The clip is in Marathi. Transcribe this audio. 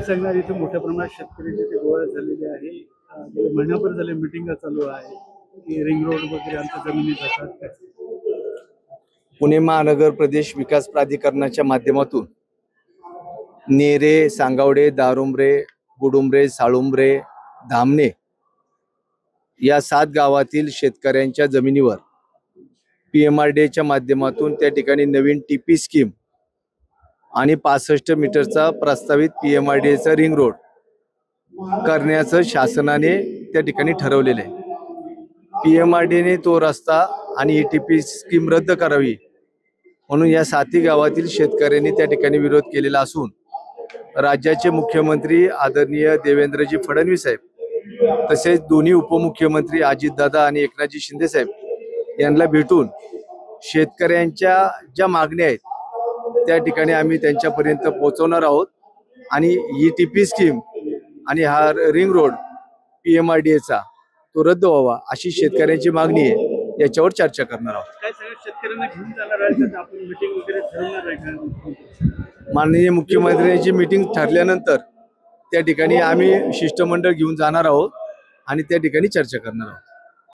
सांगणार इथे मोठ्या प्रमाणात शेतकरी तिथे गोळा झालेले आहे. गेले महिनाभर झाले मीटिंग चालू आहे की रिंग रोड वगैरे आमच्या जमिनी जातात. पुणे महानगर प्रदेश विकास प्राधिकरणाच्या माध्यमातून नेरे, सांगावडे, दारुंब्रे, गुडुंब्रे, साळुंब्रे, धामणे या 7 गावातील शेतकऱ्यांच्या जमिनीवर PMRDAच्या माध्यमातून त्या ठिकाणी नवीन TP स्कीम आणि 65 मीटरचा प्रस्तावित PMRDAचा रिंग रोड करण्याचं शासनाने त्या ठिकाणी ठरवलेलं आहे. PMRDAने तो रस्ता आणि TP स्कीम रद्द करावी म्हणून या 7 गावातील शेतकऱ्यांनी त्या ठिकाणी विरोध केलेला असून राज्याचे मुख्यमंत्री आदरणीय देवेंद्रजी फडणवीस साहेब तसेच दोन्ही उपमुख्यमंत्री अजितदादा आणि एकनाथजी शिंदे साहेब यांना भेटून शेतकऱ्यांच्या ज्या मागण्या आहेत त्या ठिकाणी आम्ही त्यांच्यापर्यंत पोहोचवणार आहोत आणि ही TP स्कीम आणि हा रिंग रोड PMRDAचा तो रद्द व्हावा अशी शेतकऱ्यांची मागणी आहे. याच्यावर चर्चा करणार आहोत. काय सगळ्या शेतकऱ्यांना घेऊन जाणार आहे तर आपण मीटिंग वगैरे ठरवणार आहे का? माननीय मुख्यमंत्र्यांची मीटिंग ठरल्यानंतर त्या ठिकाणी आम्ही शिष्टमंडळ घेऊन जाणार आहोत आणि त्या ठिकाणी चर्चा करणार आहोत.